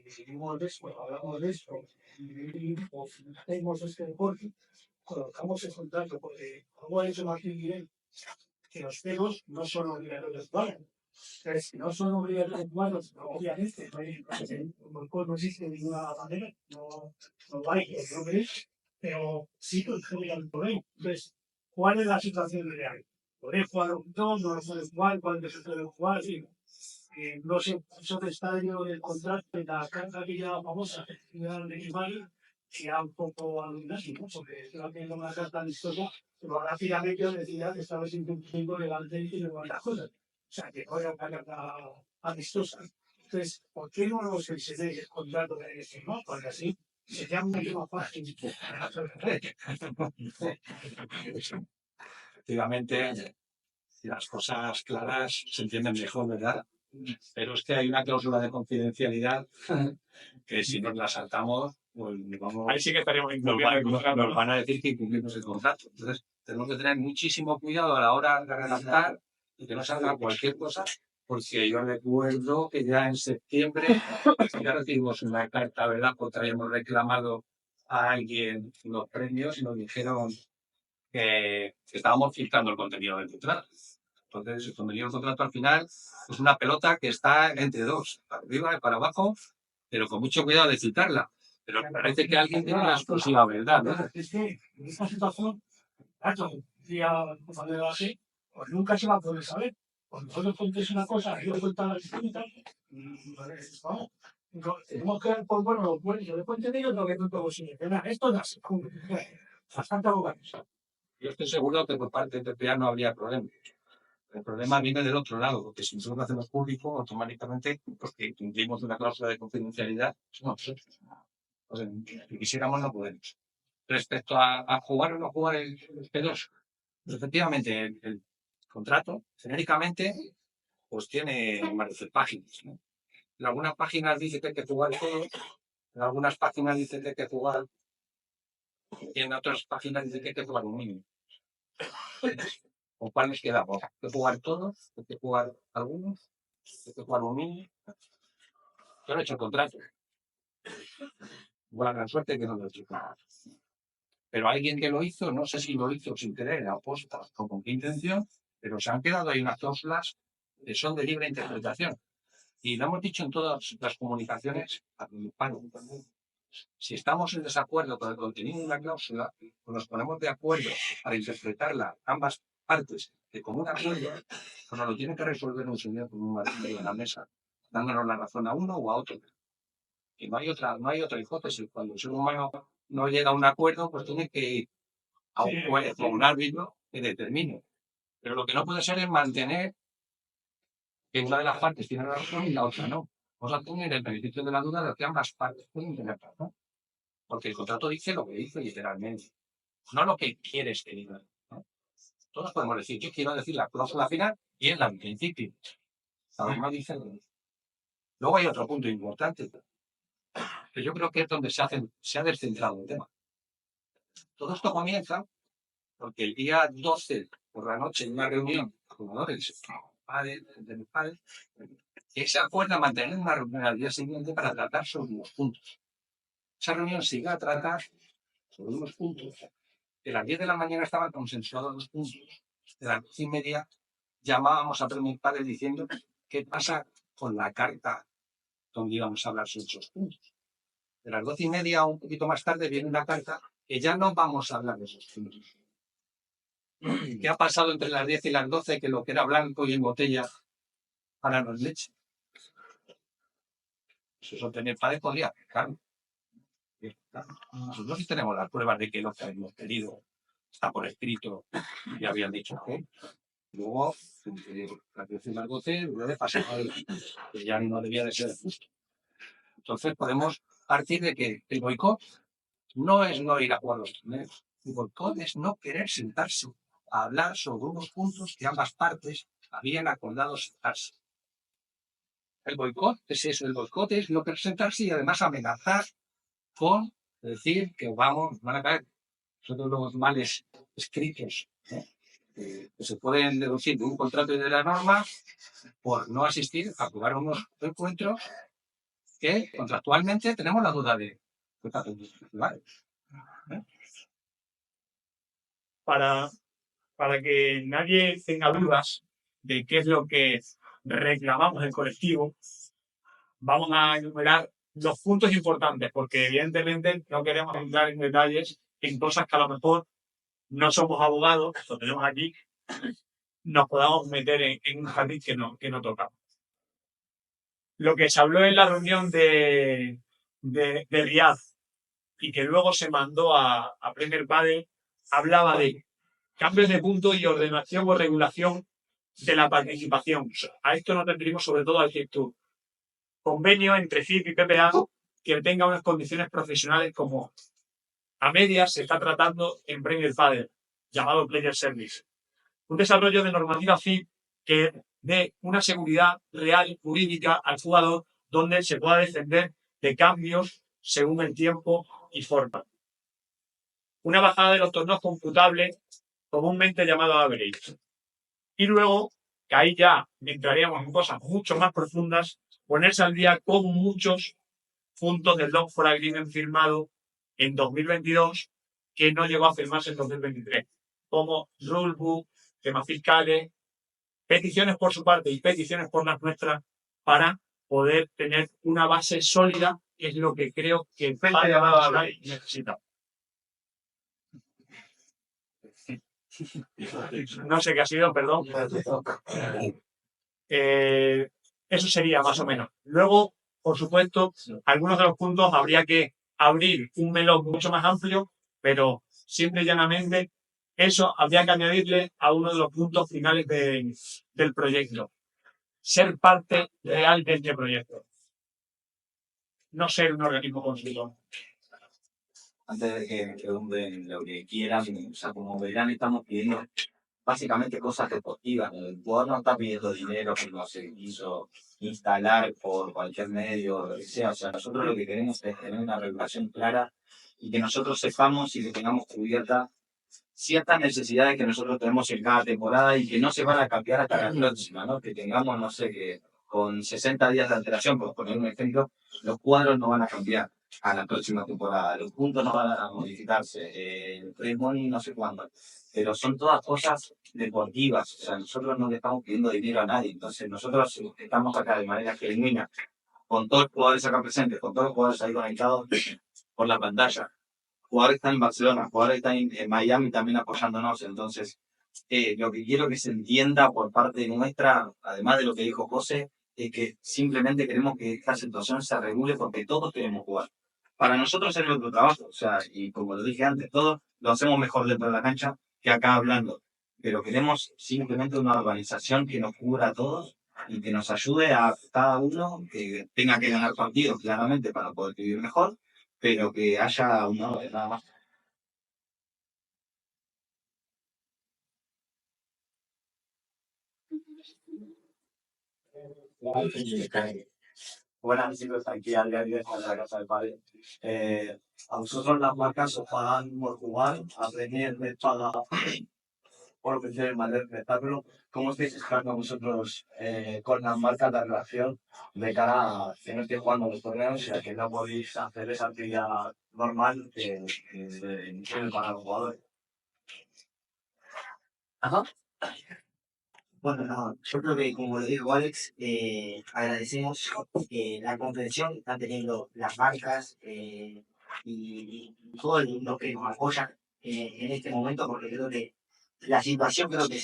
seguimos de eso, hablamos de eso, o hacemos este deporte, colocamos el contrato, porque como ha dicho Martín Guillén, que los pelos no son obligatorios humanos. Entonces, si no son obligatorios humanos, obviamente, no existe de ninguna manera, no hay, no veis, pero sí que el problema. Entonces, ¿cuál es la situación real? ¿Podéis jugar un dos? ¿No lo podéis jugar? ¿Cuándo se puede jugar? Sí. No sé, eso que está en el contrato de la carta que ya famosa, de Ismael, que era un poco alucinante, ¿no? Porque estaba teniendo una carta amistosa, pero rápidamente yo decía que estaba incumpliendo legalmente y algunas cosas. O sea, que no era una carta amistosa. Entonces, ¿por qué no nos enseñáis el contrato de ese, no? Porque así sería mucho más fácil. Efectivamente, las cosas claras se entienden mejor, ¿verdad? Pero es que hay una cláusula de confidencialidad que si nos la saltamos pues vamos, Ahí sí que estaríamos nos, incumpliendo el contrato, nos ¿no? van a decir que incumplimos el contrato. Entonces, tenemos que tener muchísimo cuidado a la hora de redactar y que no salga cualquier cosa, porque yo recuerdo que ya en septiembre ya recibimos una carta, ¿verdad? Porque habíamos reclamado a alguien los premios y nos dijeron que estábamos filtrando el contenido del contrato. Entonces, el contenido del contrato al final es una pelota que está entre dos, para arriba y para abajo, pero con mucho cuidado de citarla. Pero me parece que alguien tiene la exclusiva verdad, ¿no? Es que en esta situación, claro, decía algo así, pues nunca se va a poder saber. Cuando nosotros contéis una cosa y yo cuento la distinta, vamos, tenemos que dar por bueno, yo después te digo lo que no tengo sin esperar. Esto es así, bastante abogado. Yo estoy seguro que por parte de PPA no habría problema. El problema viene del otro lado, porque si nosotros lo hacemos público, automáticamente, porque cumplimos una cláusula de confidencialidad, somos nosotros. O sea, si quisiéramos, no podemos. Respecto a jugar o no jugar el P2, pues efectivamente, el contrato, genéricamente, pues tiene más de 10 páginas, ¿no? En algunas páginas dice que hay que jugar todo, en algunas páginas dice que hay que jugar, y en otras páginas dice que hay que jugar un mínimo. ¿Con cuál nos quedamos? ¿Hay que jugar todos? ¿Hay que jugar algunos? ¿Hay que jugar un mínimo? Yo no he hecho el contrato. Buena gran suerte que no lo he hecho. Pero alguien que lo hizo, no sé si lo hizo sin querer, aposta o con qué intención, pero se han quedado ahí unas cláusulas que son de libre interpretación. Y lo hemos dicho en todas las comunicaciones a principal. Si estamos en desacuerdo con el contenido de una cláusula, pues nos ponemos de acuerdo para interpretarla ambas partes de común acuerdo, pues nos lo tiene que resolver un señor con un martillo en la mesa, dándonos la razón a uno o a otro. Y no hay otra hipótesis. Cuando el ser humano no llega a un acuerdo, pues tiene que ir a un juez o un árbitro que determine. Pero lo que no puede ser es mantener que una de las partes tiene la razón y la otra no. Vamos a tener el beneficio de la duda de que ambas partes pueden tener razón. Porque el contrato dice lo que dice literalmente, no lo que quieres que diga, ¿no? Todos podemos decir, yo quiero decir la cláusula final y es la del principio. Cada uno dice lo que dice. Luego hay otro punto importante, que yo creo que es donde se ha descentrado el tema. Todo esto comienza porque el día 12 por la noche en una reunión con jugadores de mis padres, que se acuerda mantener una reunión al día siguiente para tratar sobre unos puntos. Esa reunión se iba a tratar sobre unos puntos. De las 10 de la mañana estaban consensuados los puntos. De las 12:30 llamábamos a mis padres diciendo qué pasa con la carta donde íbamos a hablar sobre esos puntos. De las 12:30, un poquito más tarde, viene una carta que ya no vamos a hablar de esos puntos. ¿Qué ha pasado entre las 10 y las 12? Que lo que era blanco y en botella ahora no es leche. Eso tener padre podría, claro. Nosotros sí tenemos las pruebas de que lo que hemos pedido está por escrito y habían dicho que. Luego, las 10 y las 12, luego pasó algo que ya no debía de ser justo. Entonces podemos partir de que el boicot no es no ir a jugar los torneos. El boicot es no querer sentarse a hablar sobre unos puntos que ambas partes habían acordado sentarse. El boicot es eso, el boicot es no querer sentarse y además amenazar con decir que van a caer todos los males escritos, ¿no? Que se pueden deducir de un contrato y de la norma por no asistir a jugar unos encuentros que contractualmente tenemos la duda de ¿vale? Para que nadie tenga dudas de qué es lo que reclamamos el colectivo, vamos a enumerar los puntos importantes, porque evidentemente no queremos entrar en detalles en cosas que a lo mejor no somos abogados, lo tenemos aquí, nos podamos meter en un jardín que no tocamos. Lo que se habló en la reunión de Riad y que luego se mandó a Premier Padel, hablaba de cambios de punto y ordenación o regulación de la participación. A esto nos referimos sobre todo al sector. Convenio entre FIP y PPA que tenga unas condiciones profesionales como a medias se está tratando en Premier Padel, llamado Player Service. Un desarrollo de normativa FIP que dé una seguridad real jurídica al jugador donde se pueda defender de cambios según el tiempo y forma. Una bajada de los torneos computables, comúnmente llamado average. Y luego, que ahí ya entraríamos en cosas mucho más profundas, ponerse al día con muchos puntos del Log4 Agreement firmado en 2022 que no llegó a firmarse en 2023, como rulebook, temas fiscales, peticiones por su parte y peticiones por las nuestras, para poder tener una base sólida, que es lo que creo que el PEN necesita. No sé qué ha sido, perdón. Eso sería más o menos. Luego, por supuesto, algunos de los puntos habría que abrir un melón mucho más amplio, pero simple y llanamente eso habría que añadirle a uno de los puntos finales del proyecto. Ser parte real de este proyecto. No ser un organismo consultor. Antes de que me pregunten lo que quieran, o sea, como verán, estamos pidiendo básicamente cosas deportivas. El jugador no está pidiendo dinero como se quiso instalar por cualquier medio o lo que sea. O sea, nosotros lo que queremos es tener una regulación clara y que nosotros sepamos y que tengamos cubierta ciertas necesidades que nosotros tenemos en cada temporada y que no se van a cambiar hasta la próxima, ¿no? Que tengamos, no sé, que con 60 días de alteración, por poner un ejemplo, los cuadros no van a cambiar a la próxima temporada, los puntos no van a modificarse, el prize money no sé cuándo, pero son todas cosas deportivas. O sea, nosotros no le estamos pidiendo dinero a nadie, entonces nosotros estamos acá de manera genuina, con todos los jugadores acá presentes, con todos los jugadores ahí conectados por la pantalla. Jugadores están en Barcelona, jugadores están en Miami también apoyándonos, entonces lo que quiero que se entienda por parte nuestra, además de lo que dijo José, es que simplemente queremos que esta situación se regule porque todos queremos jugar. Para nosotros es nuestro trabajo, o sea, y como lo dije antes, todos lo hacemos mejor dentro de la cancha que acá hablando, pero queremos simplemente una organización que nos cubra a todos y que nos ayude a cada uno que tenga que ganar partidos claramente para poder vivir mejor, pero que haya una orden nada más. Buenas chicos, aquí Adrián de la Casa del Padre. A vosotros las marcas os pagan por jugar, a Premier les paga por ofrecer el mayor espectáculo. ¿Cómo estáis esperando vosotros con las marcas la relación de cara a que no estéis jugando los torneos y a que no podéis hacer esa actividad normal que tienen para los jugadores? Ajá. Bueno, no, yo creo que como lo dijo Alex, agradecemos la comprensión que están teniendo las marcas y todo lo que nos apoyan en este momento, porque creo que la situación creo que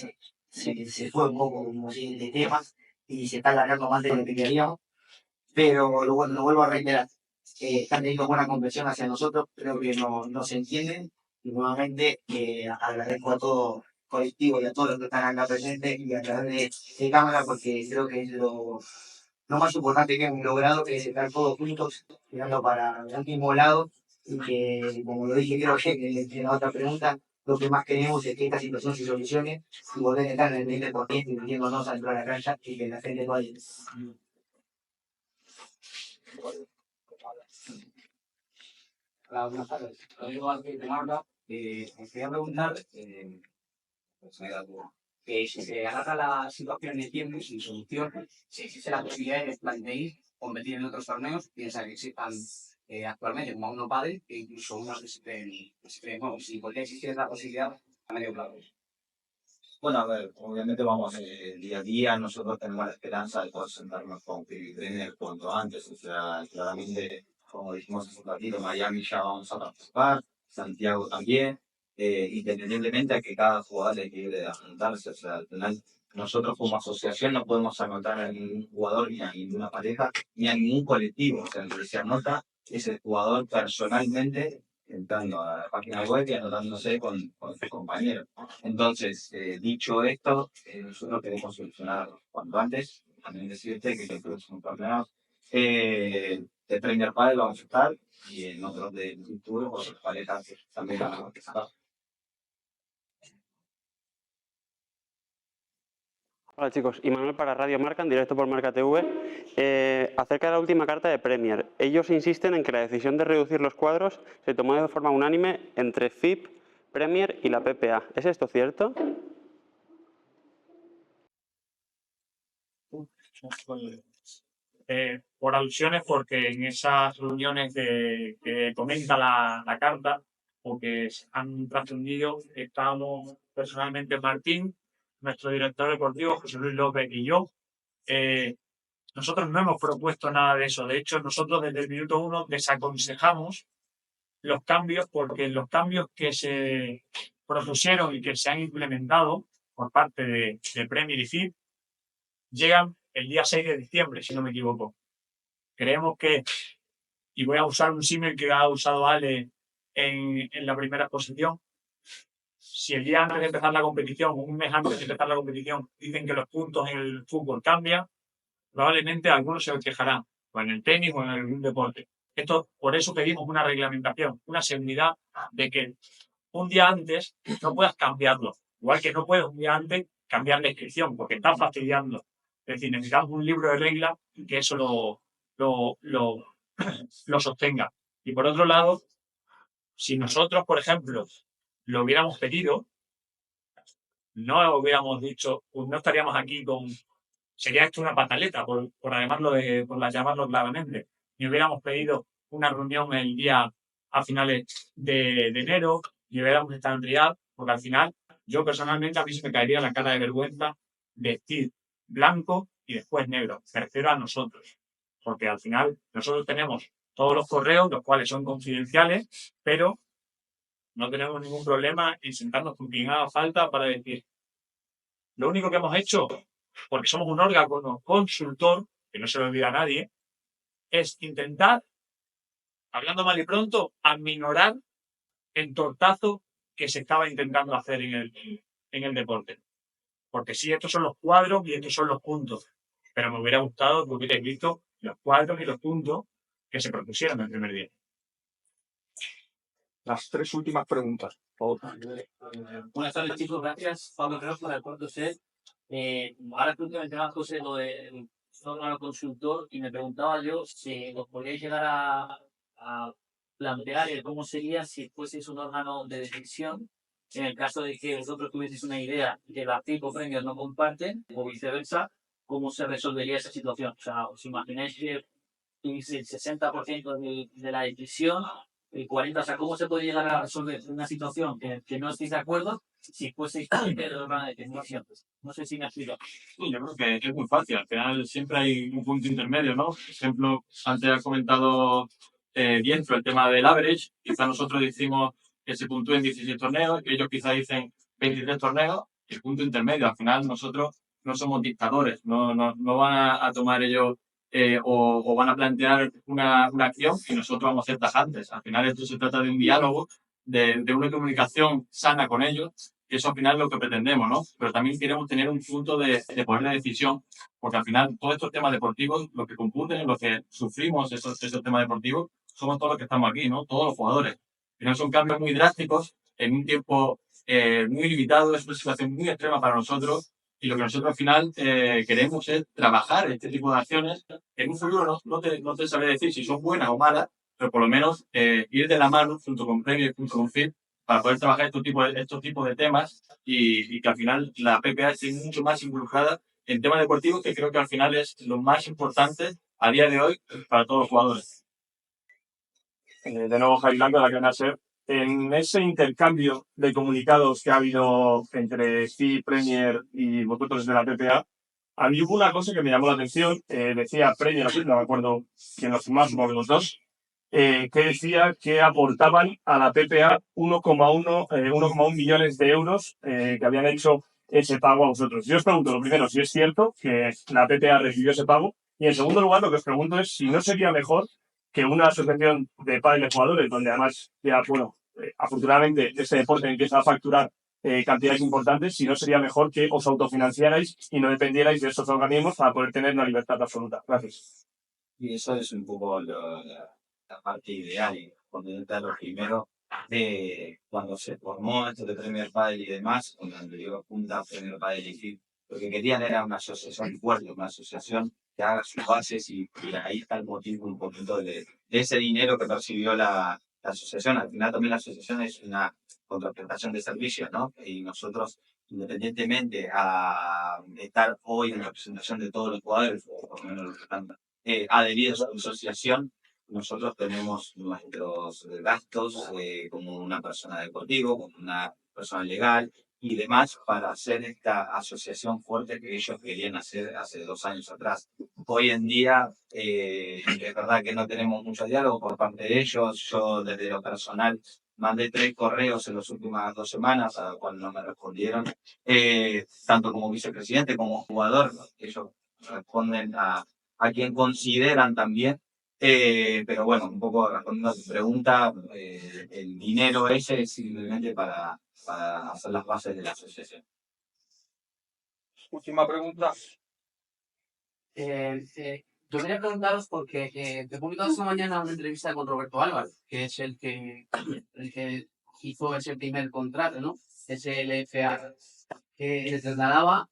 se fue un poco como si de temas y se está alargando más de lo que queríamos, pero lo vuelvo a reiterar, están teniendo buena comprensión hacia nosotros, creo que nos entienden y nuevamente agradezco a todo colectivo y a todos los que están acá presentes y a través de cámara, porque creo que es lo más importante que hemos logrado, que es estar todos juntos, mirando para el mismo lado, y que, como lo dije, creo que en la otra pregunta, lo que más queremos es que esta situación se solucione y volver a estar en el 20% y metiéndonos dentro de la cancha y que la gente no haya. Hola, buenas tardes. Lo digo aquí de Marca. Os quería preguntar que si se agarra la situación en tiempo sin solución, si existe la posibilidad de plantear competir en otros torneos, piensa que existan actualmente como aún no padre, e incluso unos que se bueno, si podría existir esa posibilidad a medio plazo. Bueno, a ver, obviamente vamos día a día, nosotros tenemos la esperanza de poder sentarnos con Philip Brenner cuanto antes, o sea, claramente, como dijimos hace un ratito, Miami ya vamos a participar, Santiago también, independientemente a que cada jugador le quiere afrontarse, o sea, al final nosotros como asociación no podemos anotar a ningún jugador ni a ninguna pareja, ni a ningún colectivo, o sea, lo que se anota es el jugador personalmente entrando a la página web y anotándose con sus compañeros. Entonces, dicho esto, nosotros queremos solucionar cuanto antes. También decirte que el próximo torneo de Premier Padel lo vamos a estar y en otros de futuro, otras parejas también van a participar. Hola chicos, Imanol para Radio Marca, en directo por Marca TV. Acerca de la última carta de Premier, ellos insisten en que la decisión de reducir los cuadros se tomó de forma unánime entre FIP, Premier y la PPA. ¿Es esto cierto? Por alusiones, porque en esas reuniones que comenta la carta o que han trascendido, estábamos personalmente Martín, nuestro director deportivo, José Luis López y yo. Nosotros no hemos propuesto nada de eso. De hecho, nosotros desde el minuto 1 desaconsejamos los cambios, porque los cambios que se propusieron y que se han implementado por parte de Premier y FIP llegan el día 6 de diciembre, si no me equivoco. Creemos que, y voy a usar un símil que ha usado Ale en la primera exposición, si el día antes de empezar la competición, un mes antes de empezar la competición, dicen que los puntos en el fútbol cambian, probablemente algunos se quejarán, o en el tenis o en algún deporte. Por eso pedimos una reglamentación, una seguridad de que un día antes no puedas cambiarlo. Igual que no puedes un día antes cambiar la inscripción, porque estás fastidiando. Es decir, necesitamos un libro de reglas que eso lo sostenga. Y por otro lado, si nosotros, por ejemplo, lo hubiéramos pedido, no hubiéramos dicho, pues no estaríamos aquí con... Sería esto una pataleta, por llamarlo claramente. Ni hubiéramos pedido una reunión el día a finales de enero, ni hubiéramos estado en Riyadh, porque al final, yo personalmente, a mí se me caería la cara de vergüenza vestir blanco y después negro. Me refiero a nosotros, porque al final nosotros tenemos todos los correos, los cuales son confidenciales, pero no tenemos ningún problema en sentarnos con quien haga falta para decir, lo único que hemos hecho, porque somos un órgano consultor, que no se lo olvida a nadie, es intentar, hablando mal y pronto, aminorar el tortazo que se estaba intentando hacer en el deporte. Porque sí, estos son los cuadros y estos son los puntos. Pero me hubiera gustado que hubierais visto los cuadros y los puntos que se propusieron el primer día. Las tres últimas preguntas, por favor. Buenas tardes, chicos. Gracias, Pablo Cruz, para el cuarto set. Ahora que últimamente mencionabas, José, lo de órgano consultor, y me preguntaba yo si os podíais llegar a plantear el cómo sería si fueseis un órgano de decisión, en el caso de que vosotros tuvieseis una idea que la FIP o Premier no comparten, o viceversa, ¿cómo se resolvería esa situación? O sea, ¿os imagináis que tuvieseis el 60% de la decisión, el 40%? O sea, ¿cómo se puede llegar a resolver una situación que no estéis de acuerdo si fueseis el órgano de decisión? No sé si me explico. Sí, yo creo que es muy fácil. Al final siempre hay un punto intermedio, ¿no? Por ejemplo, antes ha comentado Dientro el tema del average. Quizá nosotros decimos que se puntúen 16 torneos, que ellos quizá dicen 23 torneos, y el punto intermedio. Al final nosotros no somos dictadores, no van a tomar ellos o van a plantear una acción y nosotros vamos a ser tajantes. Al final esto se trata de un diálogo, de una comunicación sana con ellos, y eso al final es lo que pretendemos, ¿no? Pero también queremos tener un punto de poder de decisión, porque al final todos estos temas deportivos, lo que computen, lo que sufrimos esos temas deportivos, somos todos los que estamos aquí, ¿no? Todos los jugadores. Al final son cambios muy drásticos en un tiempo muy limitado, es una situación muy extrema para nosotros, y lo que nosotros al final queremos es trabajar este tipo de acciones. En un futuro no te sabré decir si son buenas o malas, pero por lo menos ir de la mano junto con Premier y junto con FIP para poder trabajar estos tipos de temas y que al final la PPA esté mucho más involucrada en temas deportivos, que creo que al final es lo más importante a día de hoy para todos los jugadores. De nuevo, Javi Blanco, de la cadena SER. En ese intercambio de comunicados que ha habido entre FIP, Premier y vosotros de la PPA, a mí hubo una cosa que me llamó la atención. Decía Premier, no me acuerdo quién lo firmaba, supongo que los dos, que decía que aportaban a la PPA 1,1 millones de euros que habían hecho ese pago a vosotros. Yo os pregunto, lo primero, si es cierto que la PPA recibió ese pago, y en segundo lugar, lo que os pregunto es si no sería mejor que una asociación de padres de jugadores, donde además ya, bueno, afortunadamente este deporte empieza a facturar cantidades importantes, si no sería mejor que os autofinanciarais y no dependierais de estos organismos para poder tener una libertad absoluta. Gracias. Y eso es un poco la parte ideal. Y cuando lo primero, cuando se formó esto de Premier Padel y demás, con la anterior junta Premier Padel y FIP, lo que querían era una asociación fuerte, una asociación que haga sus bases y ahí está el motivo un poquito de ese dinero que percibió la asociación. Al final también la asociación es una contraprestación de servicios, ¿no? Y nosotros, independientemente a estar hoy en representación de todos los jugadores, o por lo menos los que están adheridos a la asociación, nosotros tenemos nuestros gastos como una persona deportivo, como una persona legal y demás para hacer esta asociación fuerte que ellos querían hacer hace 2 años atrás. Hoy en día es verdad que no tenemos mucho diálogo por parte de ellos. Yo desde lo personal mandé 3 correos en las últimas 2 semanas a los cuales no me respondieron, tanto como vicepresidente como jugador. Ellos responden a quien consideran también. Pero bueno, un poco respondiendo a tu pregunta, el dinero ese es simplemente para hacer las bases de la asociación. Última pregunta. Yo quería preguntaros porque he publicado esta mañana una entrevista con Roberto Álvarez, que es el que hizo ese primer contrato, ¿no? Ese LFA, que le trasladaba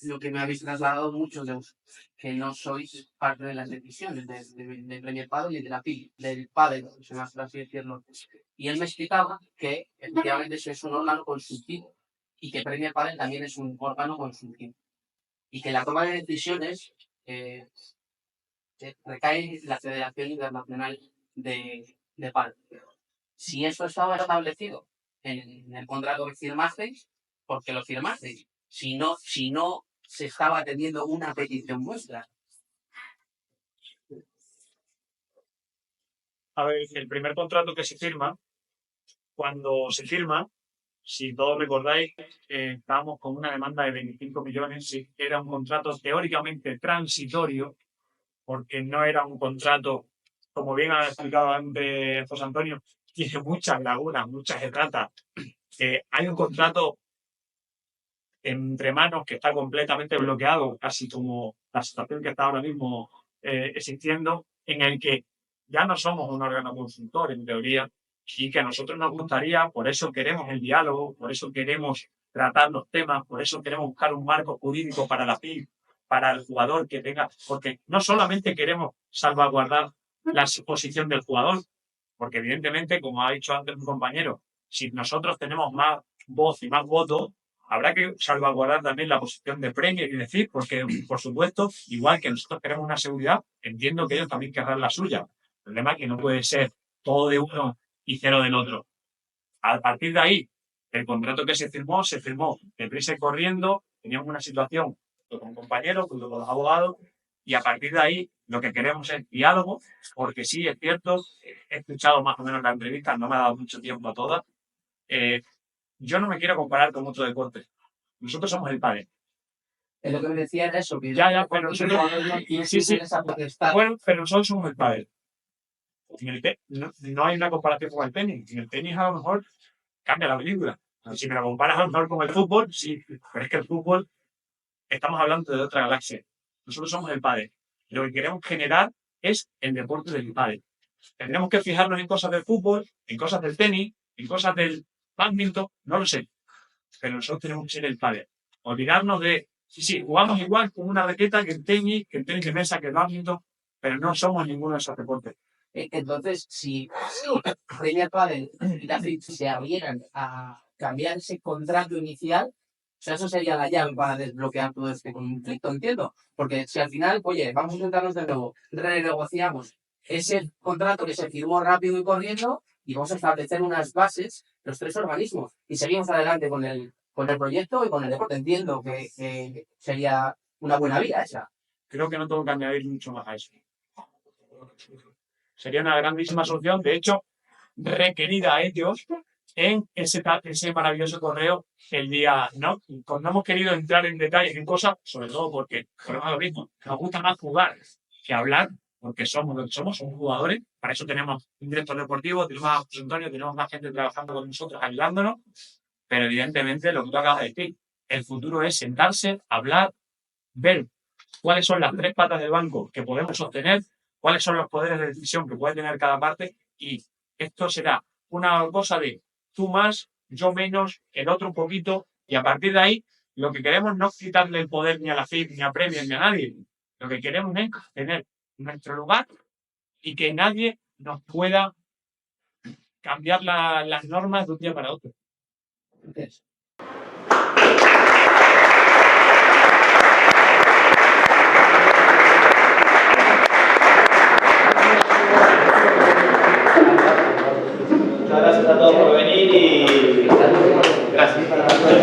lo que me habéis trasladado muchos de vosotros, que no sois parte de las decisiones de Premier Padel y de la PIL, del Padel, por así decirlo. Y él me explicaba que efectivamente eso es un órgano consultivo y que Premier Padel también es un órgano consultivo. Y que la toma de decisiones recae en la Federación Internacional de Padel. Si eso estaba establecido en el contrato que firmasteis, ¿por qué lo firmasteis? Si no se estaba atendiendo una petición vuestra. A ver, el primer contrato que se firma, cuando se firma, si todos recordáis, estábamos con una demanda de 25 millones. Sí, era un contrato teóricamente transitorio, porque no era un contrato, como bien ha explicado antes José Antonio, tiene muchas lagunas, muchas erratas. Hay un contrato entre manos que está completamente bloqueado, casi como la situación que está ahora mismo existiendo, en el que ya no somos un órgano consultor, en teoría, y que a nosotros nos gustaría, por eso queremos el diálogo, por eso queremos tratar los temas, por eso queremos buscar un marco jurídico para la PIB, para el jugador que tenga, porque no solamente queremos salvaguardar la posición del jugador, porque evidentemente, como ha dicho antes un compañero, si nosotros tenemos más voz y más votos, habrá que salvaguardar también la posición de Premier y decir, porque por supuesto, igual que nosotros queremos una seguridad, entiendo que ellos también querrán la suya. El problema es que no puede ser todo de uno y cero del otro. A partir de ahí, el contrato que se firmó deprisa y corriendo, teníamos una situación con compañeros, con los abogados, y a partir de ahí lo que queremos es diálogo, porque sí, es cierto, he escuchado más o menos la entrevista, no me ha dado mucho tiempo a todas. Yo no me quiero comparar con otro deporte. Nosotros somos el pádel. Lo que me decía era eso, que ya, pero nosotros, sí. Bueno, pero nosotros somos el pádel. No hay una comparación con el tenis. En el tenis a lo mejor cambia la película. Si me lo comparas a lo mejor con el fútbol, sí, pero es que el fútbol estamos hablando de otra galaxia. Nosotros somos el pádel. Lo que queremos generar es el deporte del pádel. Tendremos que fijarnos en cosas del fútbol, en cosas del tenis, en cosas del bádminton, no lo sé. Pero nosotros tenemos que ser el pádel. Olvidarnos de, sí, jugamos igual con una raqueta que el tenis de mesa, que el bádminton, pero no somos ninguno de esos deportes. Entonces, si Premier Padel y la FIP se abrieran a cambiar ese contrato inicial, o sea, eso sería la llave para desbloquear todo este conflicto, entiendo. Porque si al final, oye, vamos a intentarnos de nuevo, renegociamos ese contrato que se firmó rápido y corriendo y vamos a establecer unas bases, los 3 organismos, y seguimos adelante con el proyecto y con el deporte. Entiendo que sería una buena vía esa. Creo que no tengo que añadir mucho más a eso. Sería una grandísima solución, de hecho, requerida a ellos en ese maravilloso correo el día, ¿no? No hemos querido entrar en detalles en cosas, sobre todo porque, lo mismo, nos gusta más jugar que hablar, porque somos lo que somos jugadores. Para eso tenemos un director deportivo, tenemos a José Antonio, tenemos más gente trabajando con nosotros, ayudándonos, pero evidentemente lo que tú acabas de decir, el futuro es sentarse, hablar, ver cuáles son las 3 patas del banco que podemos sostener, cuáles son los poderes de decisión que puede tener cada parte, y esto será una cosa de tú más, yo menos, el otro un poquito, y a partir de ahí Lo que queremos no es quitarle el poder ni a la FIP, ni a Premier, ni a nadie. Lo que queremos es tener nuestro lugar y que nadie nos pueda cambiar las normas de un día para otro. Gracias. Muchas gracias a todos por venir y gracias.